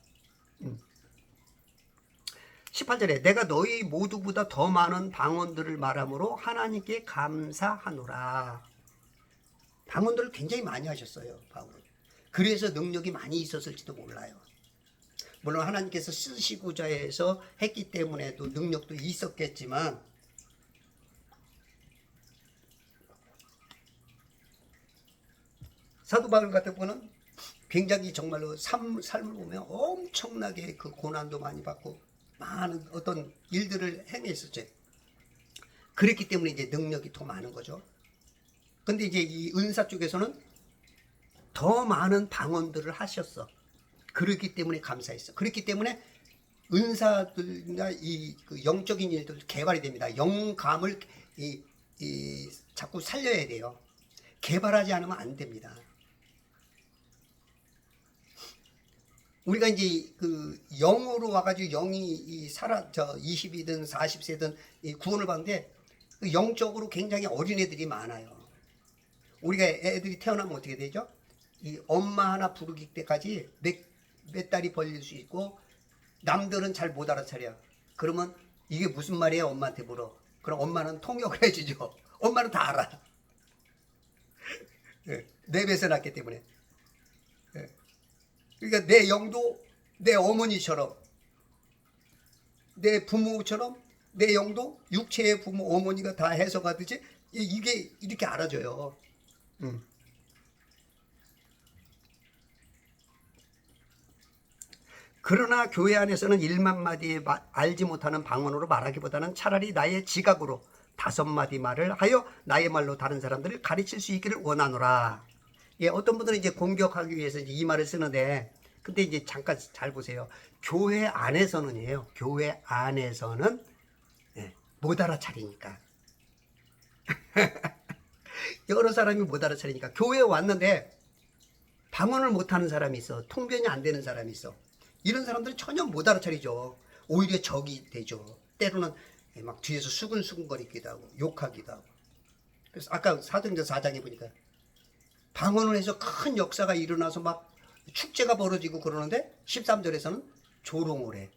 18절에 내가 너희 모두보다 더 많은 방언들을 말함으로 하나님께 감사하노라. 방언들을 굉장히 많이 하셨어요. 바울은. 그래서 능력이 많이 있었을지도 몰라요. 물론 하나님께서 쓰시고자 해서 했기 때문에도 능력도 있었겠지만 사도 바울 같은 분은 굉장히 정말로 삶을 보면 엄청나게 그 고난도 많이 받고 많은 어떤 일들을 행했었죠. 그랬기 때문에 이제 능력이 더 많은 거죠. 근데 이제 이 은사 쪽에서는 더 많은 방언들을 하셨어. 그렇기 때문에 감사했어. 그렇기 때문에 은사들이나 그 영적인 일들 개발이 됩니다. 영감을 자꾸 살려야 돼요. 개발하지 않으면 안 됩니다. 우리가 이제 그 영으로 와가지고 영이 20이든 40세든 구원을 받는데 그 영적으로 굉장히 어린애들이 많아요. 우리가 애들이 태어나면 어떻게 되죠? 이 엄마 하나 부르기 때까지 몇 달이 걸릴 수 있고 남들은 잘 못 알아차려. 그러면 이게 무슨 말이야 엄마한테 물어. 그럼 엄마는 통역을 해주죠. 엄마는 다 알아. 내 배에서 났기 때문에. 그러니까 내 영도 내 어머니처럼 내 부모처럼 내 영도 육체의 부모 어머니가 다 해석하듯이 이게 이렇게 알아줘요. 그러나 교회 안에서는 1만 마디의 알지 못하는 방언으로 말하기보다는 차라리 나의 지각으로 5마디 말을 하여 나의 말로 다른 사람들을 가르칠 수 있기를 원하노라. 예, 어떤 분들은 이제 공격하기 위해서 이제 이 말을 쓰는데, 근데 이제 잠깐 잘 보세요. 교회 안에서는요, 교회 안에서는 못 알아차리니까. 여러 사람이 못 알아차리니까. 교회에 왔는데 방언을 못하는 사람이 있어. 통변이 안 되는 사람이 있어. 이런 사람들은 전혀 못 알아차리죠. 오히려 적이 되죠. 때로는 막 뒤에서 수근수근거리기도 하고 욕하기도 하고. 그래서 아까 사도행전 4장에 보니까 방언을 해서 큰 역사가 일어나서 막 축제가 벌어지고 그러는데 13절에서는 조롱을 해.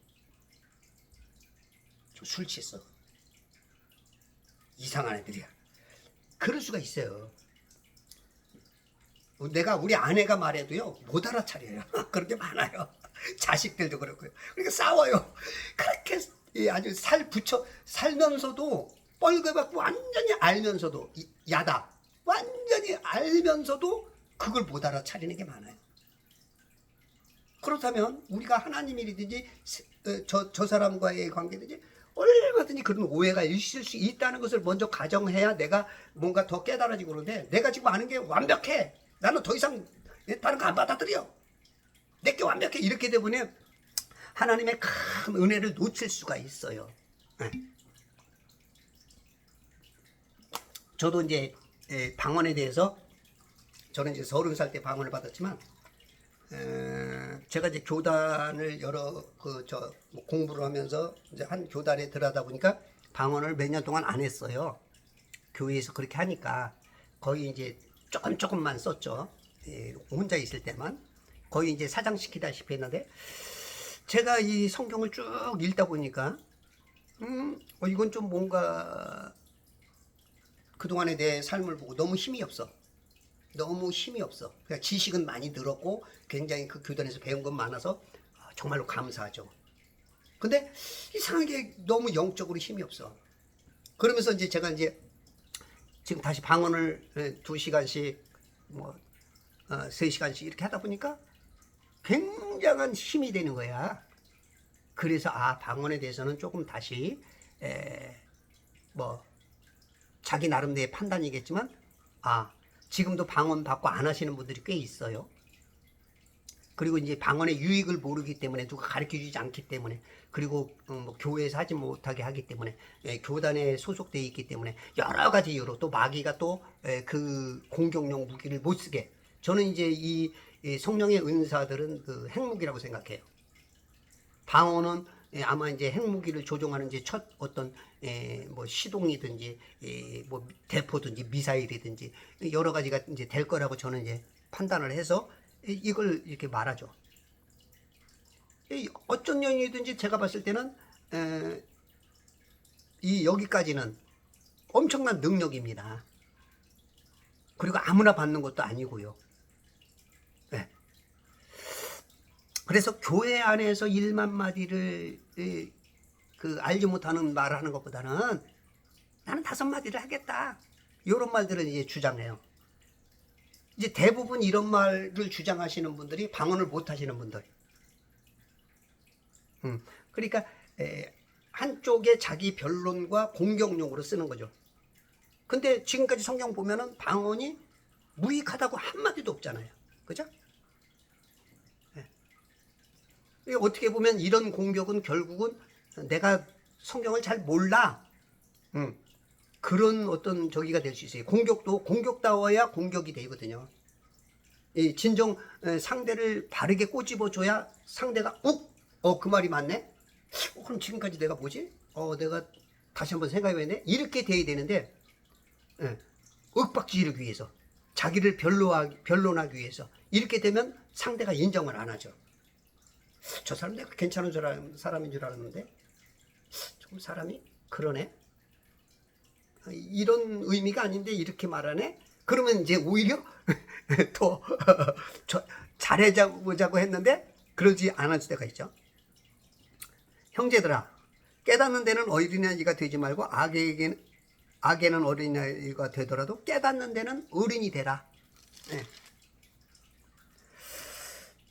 좀 술 취했어. 이상한 애들이야. 그럴 수가 있어요. 내가 우리 아내가 말해도요 못 알아차려요. 그런 게 많아요. 자식들도 그렇고요. 그러니까 싸워요. 그렇게 아주 살면서도 뻘개받고 완전히 알면서도 야다. 완전히 알면서도 그걸 못 알아차리는 게 많아요. 그렇다면 우리가 하나님이든지 저 사람과의 관계든지 얼마든지 그런 오해가 있을 수 있다는 것을 먼저 가정해야 내가 뭔가 더 깨달아지고 그러는데 내가 지금 아는 게 완벽해. 나는 더 이상 다른 거 안 받아들여. 내게 완벽해. 이렇게 되면 하나님의 큰 은혜를 놓칠 수가 있어요. 저도 이제 방언에 대해서 저는 이제 30살 때 방언을 받았지만 제가 이제 교단을 여러 공부를 하면서 이제 한 교단에 들어가다 보니까 방언을 몇 년 동안 안 했어요. 교회에서 그렇게 하니까 거의 이제 조금만 썼죠. 혼자 있을 때만 거의 이제 사장시키다시피 했는데 제가 이 성경을 쭉 읽다 보니까 이건 좀 뭔가 그동안의 내 삶을 보고 너무 힘이 없어. 너무 힘이 없어. 그러니까 지식은 많이 늘었고 굉장히 그 교단에서 배운 건 많아서 정말로 감사하죠. 근데 이상하게 너무 영적으로 힘이 없어. 그러면서 이제 제가 이제 지금 다시 방언을 2시간씩 3시간씩 이렇게 하다 보니까 굉장한 힘이 되는 거야. 그래서 방언에 대해서는 조금 다시 자기 나름대로의 판단이겠지만 지금도 방언 받고 안 하시는 분들이 꽤 있어요. 그리고 이제 방언의 유익을 모르기 때문에 누가 가르쳐 주지 않기 때문에 그리고 교회에서 하지 못하게 하기 때문에 교단에 소속되어 있기 때문에 여러 가지 이유로 또 마귀가 또 그 공격용 무기를 못 쓰게 저는 이제 이 성령의 은사들은 그 핵무기라고 생각해요. 방언은 아마 이제 핵무기를 조종하는 이제 첫 어떤 시동이든지 대포든지 미사일이든지 여러 가지가 이제 될 거라고 저는 이제 판단을 해서 이걸 이렇게 말하죠. 어쩐 연유든지 제가 봤을 때는 여기까지는 엄청난 능력입니다. 그리고 아무나 받는 것도 아니고요. 그래서 교회 안에서 1만 마디를 알지 못하는 말을 하는 것보다는 나는 5마디를 하겠다. 이런 말들을 이제 주장해요. 이제 대부분 이런 말을 주장하시는 분들이 방언을 못 하시는 분들. 그러니까 한쪽의 자기 변론과 공격용으로 쓰는 거죠. 근데 지금까지 성경 보면은 방언이 무익하다고 한마디도 없잖아요. 그죠? 어떻게 보면 이런 공격은 결국은 내가 성경을 잘 몰라. 그런 어떤 저기가 될 수 있어요. 공격도 공격다워야 공격이 되거든요. 진정 상대를 바르게 꼬집어줘야 상대가 그 말이 맞네? 그럼 지금까지 내가 뭐지? 내가 다시 한번 생각해봐야네? 이렇게 돼야 되는데 윽박지르기 위해서 자기를 변론하기 위해서 이렇게 되면 상대가 인정을 안 하죠. 저 사람 내가 괜찮은 사람인 줄 알았는데 좀 사람이 그러네? 이런 의미가 아닌데 이렇게 말하네? 그러면 이제 오히려 더 잘해보자고 했는데 그러지 않을 때가 있죠. 형제들아, 깨닫는 데는 어린아이가 되지 말고 악에는 어린아이가 되더라도 깨닫는 데는 어른이 되라.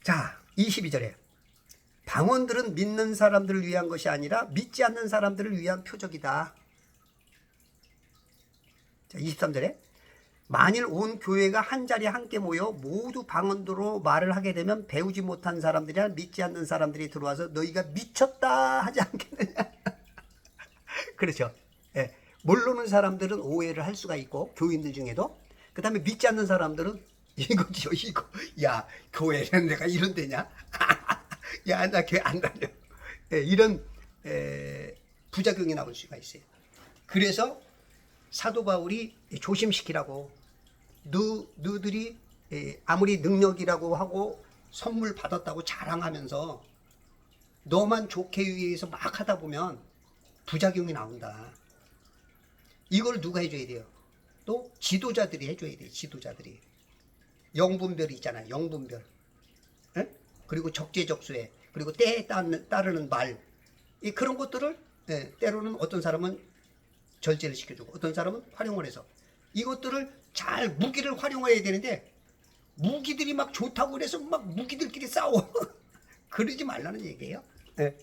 자, 22절에 방언들은 믿는 사람들을 위한 것이 아니라 믿지 않는 사람들을 위한 표적이다. 자, 23절에 만일 온 교회가 한 자리에 함께 모여 모두 방언으로 말을 하게 되면 배우지 못한 사람들이나 믿지 않는 사람들이 들어와서 너희가 미쳤다 하지 않겠느냐. 그렇죠. 모르는 사람들은 오해를 할 수가 있고 교인들 중에도 그 다음에 믿지 않는 사람들은 이거죠 이거. 야, 교회는 내가 이런 데냐. 야, 나 교회 안 다녀. 이런 부작용이 나올 수가 있어요. 그래서 사도 바울이 조심시키라고. 너들이 아무리 능력이라고 하고 선물 받았다고 자랑하면서 너만 좋게 위해서 막 하다 보면 부작용이 나온다. 이걸 누가 해줘야 돼요? 또 지도자들이 해줘야 돼요. 지도자들이. 영분별이 있잖아요. 영분별. 에? 그리고 적재적소에, 그리고 때에 따르는 말, 그런 것들을 때로는 어떤 사람은 절제를 시켜주고 어떤 사람은 활용을 해서 이것들을 잘 무기를 활용해야 되는데 무기들이 막 좋다고 그래서 막 무기들끼리 싸워. 그러지 말라는 얘기예요. 네.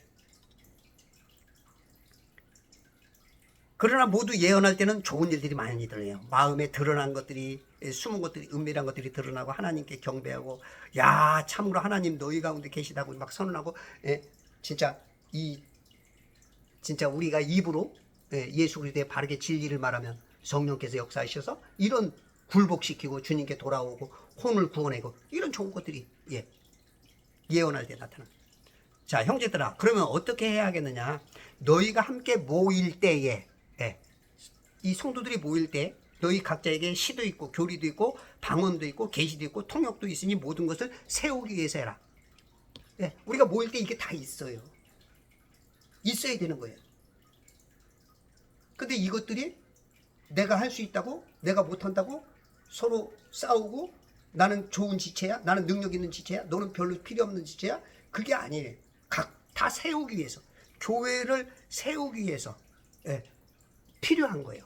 그러나 모두 예언할 때는 좋은 일들이 많이 일어나요. 마음에 드러난 것들이, 숨은 것들이, 은밀한 것들이 드러나고 하나님께 경배하고, 야 참으로 하나님 너희 가운데 계시다고 막 선언하고, 진짜 진짜 우리가 입으로 예수 그리스도의 바르게 진리를 말하면 성령께서 역사하셔서 이런 굴복시키고 주님께 돌아오고 혼을 구원하고 이런 좋은 것들이 예언할 때 나타나. 자, 형제들아, 그러면 어떻게 해야 하겠느냐? 너희가 함께 모일 때에, 이 성도들이 모일 때 너희 각자에게 시도 있고 교리도 있고 방언도 있고 계시도 있고 통역도 있으니 모든 것을 세우기 위해서 해라. 우리가 모일 때 이게 다 있어요. 있어야 되는 거예요. 근데 이것들이 내가 할 수 있다고, 내가 못한다고 서로 싸우고, 나는 좋은 지체야, 나는 능력 있는 지체야, 너는 별로 필요 없는 지체야, 그게 아니에요. 각 다 세우기 위해서, 교회를 세우기 위해서 필요한 거예요.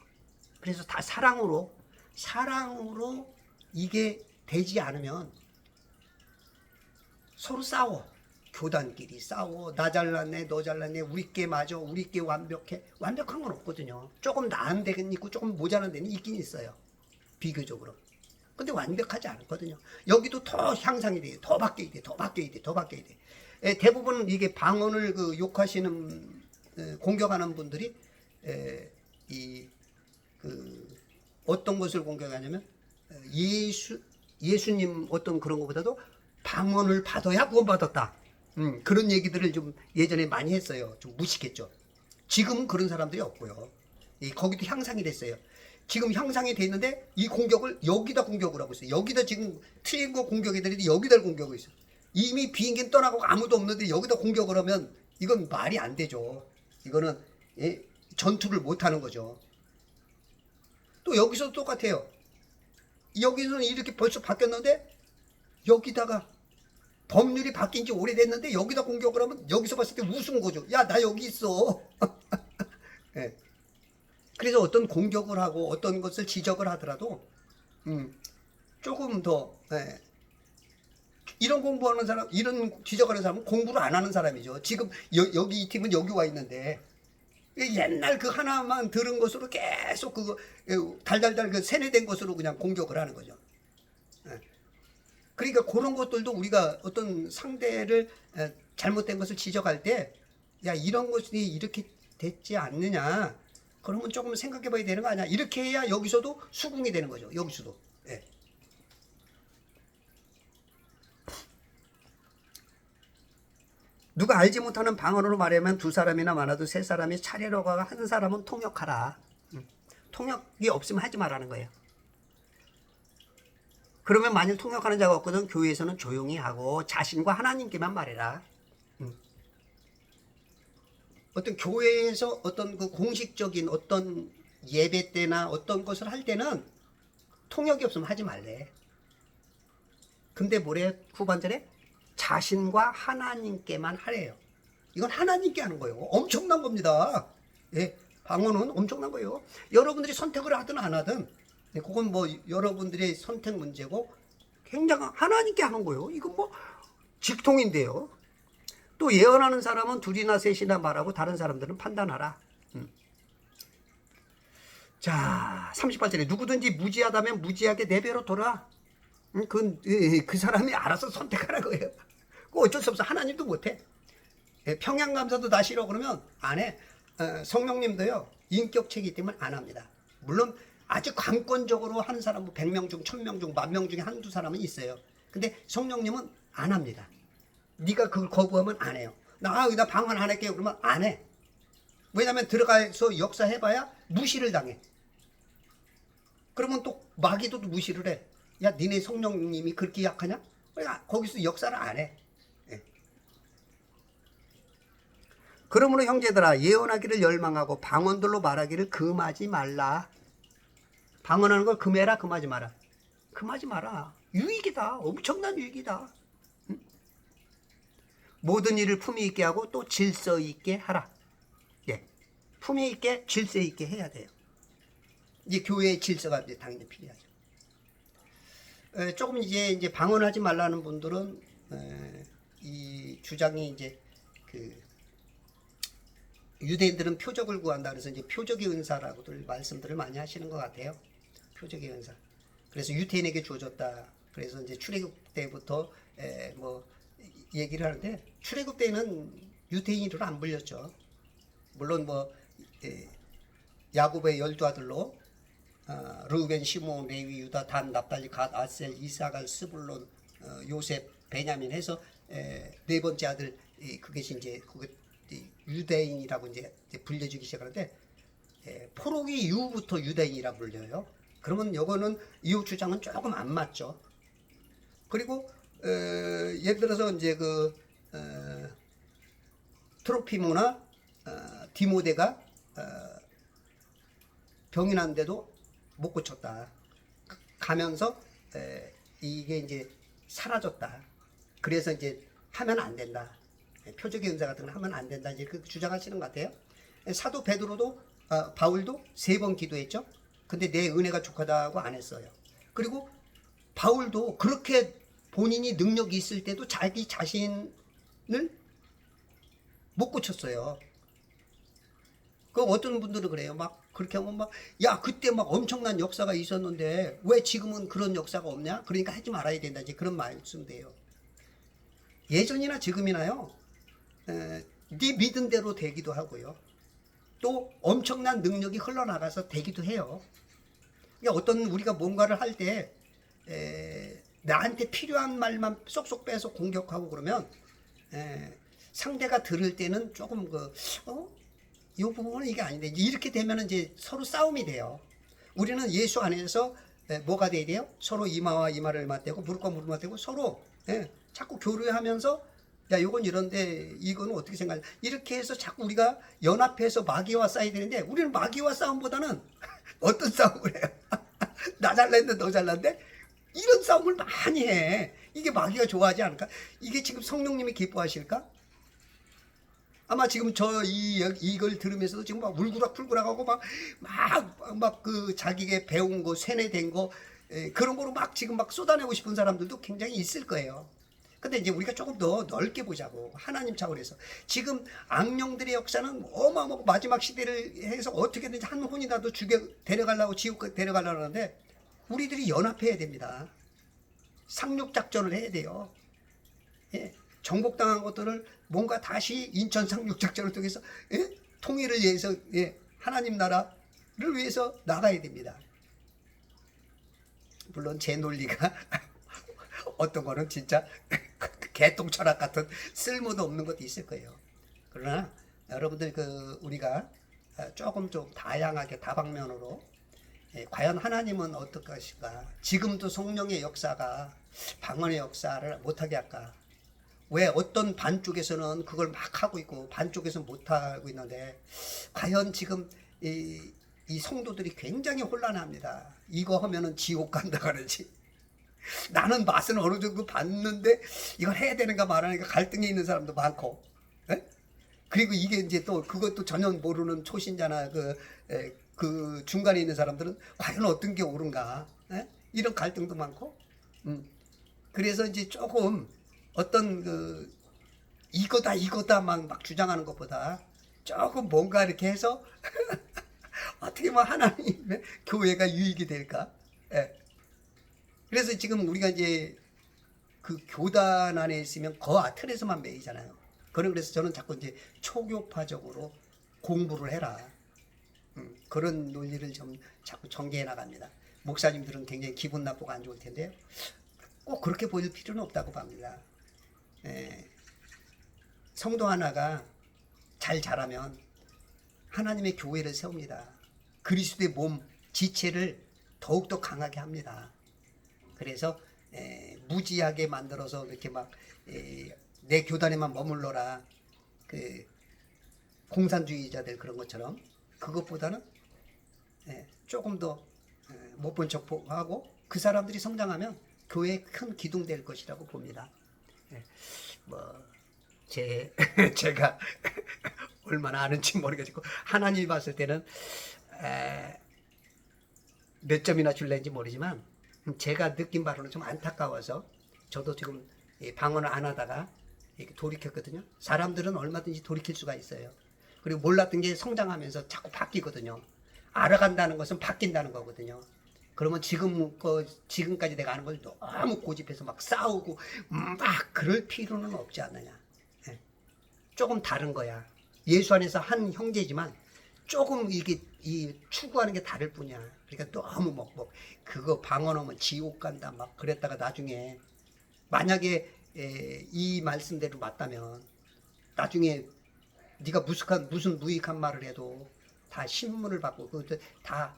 그래서 다 사랑으로 이게 되지 않으면 서로 싸워. 교단끼리 싸워. 나 잘났네, 너 잘났네, 우리께 맞아, 우리께 완벽해. 완벽한 건 없거든요. 조금 나은 데는 있고 조금 모자란 데는 있긴 있어요. 비교적으로. 근데 완벽하지 않거든요. 여기도 더 향상이 돼요. 더 바뀌어야 돼, 더 바뀌어야 돼, 더 바뀌어야 돼. 대부분 이게 방언을 욕하시는, 공격하는 분들이 어떤 것을 공격하냐면 예수님 어떤 그런 것보다도 방언을 받아야 구원받았다. 그런 얘기들을 좀 예전에 많이 했어요. 좀 무식했죠. 지금은 그런 사람들이 없고요. 거기도 향상이 됐어요. 지금 향상이 됐는데 이 공격을 여기다 공격을 하고 있어요. 여기다 지금 틀린 거 공격해드리는데 여기다 공격하고 있어요. 이미 비행기는 떠나고 아무도 없는데 여기다 공격을 하면 이건 말이 안 되죠. 이거는 전투를 못하는 거죠. 또 여기서도 똑같아요. 여기서는 이렇게 벌써 바뀌었는데 여기다가 법률이 바뀐 지 오래됐는데 여기다 공격을 하면 여기서 봤을 때 우스운 거죠. 야, 나 여기 있어. 그래서 어떤 공격을 하고 어떤 것을 지적을 하더라도 조금 더 이런 공부하는 사람, 이런 지적하는 사람은 공부를 안 하는 사람이죠. 지금 여기 이 팀은 여기 와 있는데 옛날 그 하나만 들은 것으로 계속 그거 달달달 그 세뇌된 것으로 그냥 공격을 하는 거죠. 그러니까 그런 것들도 우리가 어떤 상대를 잘못된 것을 지적할 때, 야, 이런 것이 이렇게 됐지 않느냐, 그러면 조금 생각해 봐야 되는 거 아니야. 이렇게 해야 여기서도 수긍이 되는 거죠. 여기서도. 누가 알지 못하는 방언으로 말하면 두 사람이나 많아도 세 사람이 차례로 가가 한 사람은 통역하라. 통역이 없으면 하지 말라는 거예요. 그러면 만일 통역하는 자가 없거든 교회에서는 조용히 하고 자신과 하나님께만 말해라. 어떤 교회에서 어떤 그 공식적인 어떤 예배 때나 어떤 것을 할 때는 통역이 없으면 하지 말래. 근데 뭐래 후반절에? 자신과 하나님께만 하래요. 이건 하나님께 하는 거예요. 엄청난 겁니다. 방언은 엄청난 거예요. 여러분들이 선택을 하든 안 하든 그건 뭐 여러분들의 선택 문제고 굉장히 하나님께 하는 거예요. 이건 뭐 직통인데요. 또 예언하는 사람은 둘이나 셋이나 말하고 다른 사람들은 판단하라. 자, 38절에 누구든지 무지하다면 무지하게 내버려 둬라. 그 사람이 알아서 선택하라 거예요. 그 어쩔 수 없어. 하나님도 못해. 평양감사도 나 싫어 그러면 안 해. 성령님도요 인격체이기 때문에 안 합니다. 물론 아주 강권적으로 하는 사람 뭐 100명 중 1000명 중 10,000명 중에 한두 사람은 있어요. 근데 성령님은 안 합니다. 네가 그걸 거부하면 안 해요. 나 방언 안 할게요 그러면 안 해. 왜냐면 들어가서 역사해봐야 무시를 당해. 그러면 또 마귀도 무시를 해. 야, 니네 성령님이 그렇게 약하냐? 그러니까 거기서 역사를 안 해. 예. 그러므로 형제들아, 예언하기를 열망하고 방언들로 말하기를 금하지 말라. 방언하는 걸 금해라, 금하지 마라. 금하지 마라. 유익이다. 엄청난 유익이다. 모든 일을 품위 있게 하고 또 질서 있게 하라. 예. 품위 있게, 질서 있게 해야 돼요. 이제 교회의 질서가 이제 당연히 필요하죠. 조금 이제 방언하지 말라는 분들은 이 주장이 이제 그 유대인들은 표적을 구한다 그래서 이제 표적의 은사라고들 말씀들을 많이 하시는 것 같아요. 표적의 은사. 그래서 유대인에게 주어졌다. 그래서 이제 출애굽 때부터 뭐 얘기를 하는데 출애굽 때는 유대인으로 안 불렸죠. 물론 뭐 야곱의 12아들로 르우벤, 시몬, 레위, 유다, 단, 납달리, 갓, 아셀, 이사갈, 스불론, 요셉, 베냐민 해서 네 번째 아들 그것이 이제 유대인이라고 이제 불려주기 시작하는데 포로기 이후부터 유대인이라 불려요. 그러면 요거는 이후 주장은 조금 안 맞죠. 그리고 예를 들어서 이제 그 트로피모나 디모데가 병이 났는데도 못 고쳤다. 가면서 이게 이제 사라졌다. 그래서 이제 하면 안 된다. 표적의 은사 같은 거 하면 안 된다. 이제 그 주장하시는 것 같아요. 사도 베드로도 바울도 3번 기도했죠. 근데 내 은혜가 족하다고 안 했어요. 그리고 바울도 그렇게 본인이 능력이 있을 때도 자기 자신을 못 고쳤어요. 그 어떤 분들은 그래요. 막 그렇게 하면 막 야 그때 막 엄청난 역사가 있었는데 왜 지금은 그런 역사가 없냐? 그러니까 하지 말아야 된다. 이제 그런 말씀돼요. 예전이나 지금이나요. 네 믿은 대로 되기도 하고요. 또 엄청난 능력이 흘러나가서 되기도 해요. 그러니까 어떤 우리가 뭔가를 할 때 나한테 필요한 말만 쏙쏙 빼서 공격하고 그러면 상대가 들을 때는 조금 이 부분은 이게 아닌데 이렇게 되면 이제 서로 싸움이 돼요. 우리는 예수 안에서 뭐가 돼야 돼요? 서로 이마와 이마를 맞대고 무릎과 무릎을 맞대고 서로 자꾸 교류하면서 야 이건 이런데 이거는 어떻게 생각해? 이렇게 해서 자꾸 우리가 연합해서 마귀와 싸워야 되는데 우리는 마귀와 싸움보다는 어떤 싸움을 해요? 나 잘났는데 너 잘났는데? 이런 싸움을 많이 해. 이게 마귀가 좋아하지 않을까? 이게 지금 성령님이 기뻐하실까? 아마 지금 이걸 들으면서도 지금 막 울그락불그락 하고 막 그 자기가 배운 거, 세뇌된 거, 그런 거로 막 지금 막 쏟아내고 싶은 사람들도 굉장히 있을 거예요. 근데 이제 우리가 조금 더 넓게 보자고. 하나님 차원에서. 지금 악령들의 역사는 어마어마하고 마지막 시대를 해서 어떻게든지 한 혼이라도 데려가려고 지옥 데려가려고 하는데 우리들이 연합해야 됩니다. 상륙작전을 해야 돼요. 예. 정복당한 것들을 뭔가 다시 인천 상륙작전을 통해서 통일을 위해서 하나님 나라를 위해서 나가야 됩니다. 물론 제 논리가 어떤 거는 진짜 개똥 철학 같은 쓸모도 없는 것도 있을 거예요. 그러나 여러분들 우리가 조금 좀 다양하게 다방면으로 과연 하나님은 어떨 것인가? 지금도 성령의 역사가 방언의 역사를 못하게 할까? 왜 어떤 반쪽에서는 그걸 막 하고 있고 반쪽에서는 못하고 있는데 과연 지금 이 성도들이 굉장히 혼란합니다. 이거 하면은 지옥 간다 그러지. 나는 맛은 어느 정도 봤는데 이걸 해야 되는가 말하는가 갈등에 있는 사람도 많고, 그리고 이게 이제 또 그것도 전혀 모르는 초신자나 그 중간에 있는 사람들은 과연 어떤 게 옳은가, 이런 갈등도 많고, 그래서 이제 조금 어떤 이거다 막 주장하는 것보다 조금 뭔가 이렇게 해서 어떻게 하면 하나님의 교회가 유익이 될까? 그래서 지금 우리가 이제 그 교단 안에 있으면 그 틀에서만 매이잖아요. 그래서 저는 자꾸 이제 초교파적으로 공부를 해라. 그런 논리를 좀 자꾸 전개해 나갑니다. 목사님들은 굉장히 기분 나쁘고 안 좋을 텐데요. 꼭 그렇게 보일 필요는 없다고 봅니다. 성도 하나가 잘 자라면 하나님의 교회를 세웁니다. 그리스도의 몸, 지체를 더욱더 강하게 합니다. 그래서 무지하게 만들어서 이렇게 막 내 교단에만 머물러라, 그 공산주의자들 그런 것처럼, 그것보다는 조금 더 못 본 척하고 그 사람들이 성장하면 교회에 큰 기둥 될 것이라고 봅니다. 뭐 제가 얼마나 아는지 모르겠고, 하나님이 봤을 때는 몇 점이나 줄는지 모르지만, 제가 느낀 바로는 좀 안타까워서 저도 지금 방언을 안 하다가 이렇게 돌이켰거든요. 사람들은 얼마든지 돌이킬 수가 있어요. 그리고 몰랐던 게 성장하면서 자꾸 바뀌거든요. 알아간다는 것은 바뀐다는 거거든요. 그러면 지금까지 내가 아는 걸 너무 고집해서 막 싸우고 막 그럴 필요는 없지 않느냐. 조금 다른 거야. 예수 안에서 한 형제지만 조금 이게 추구하는 게 다를 뿐이야. 그러니까 너무 뭐 그거 방언하면 지옥 간다 막 그랬다가 나중에 만약에 이 말씀대로 맞다면 나중에 네가 무슨 무익한 말을 해도 다 신문을 받고 그것도 다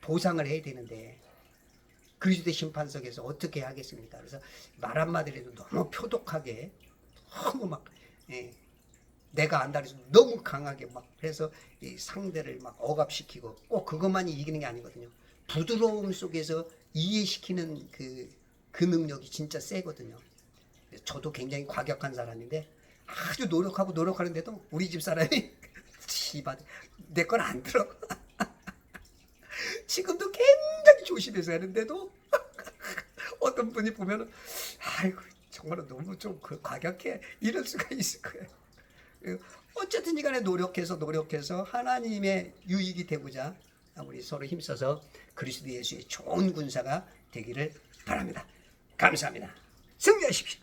보상을 해야 되는데, 그리스도의 심판석에서 어떻게 하겠습니까? 그래서 말 한마디라도 너무 표독하게, 너무 막 내가 안다 그래서 너무 강하게 막 그래서 이 상대를 막 억압시키고, 꼭 그것만이 이기는 게 아니거든요. 부드러움 속에서 이해시키는 그 능력이 진짜 세거든요. 저도 굉장히 과격한 사람인데 아주 노력하는데도 우리 집 사람이 씨발 내 건 안 들어. 지금도 굉장히 조심해서 하는데도 어떤 분이 보면은 아이고 정말 너무 좀 과격해, 이럴 수가 있을 거예요. 어쨌든 이간에 노력해서 하나님의 유익이 되고자 우리 서로 힘써서 그리스도 예수의 좋은 군사가 되기를 바랍니다. 감사합니다. 승리하십시오.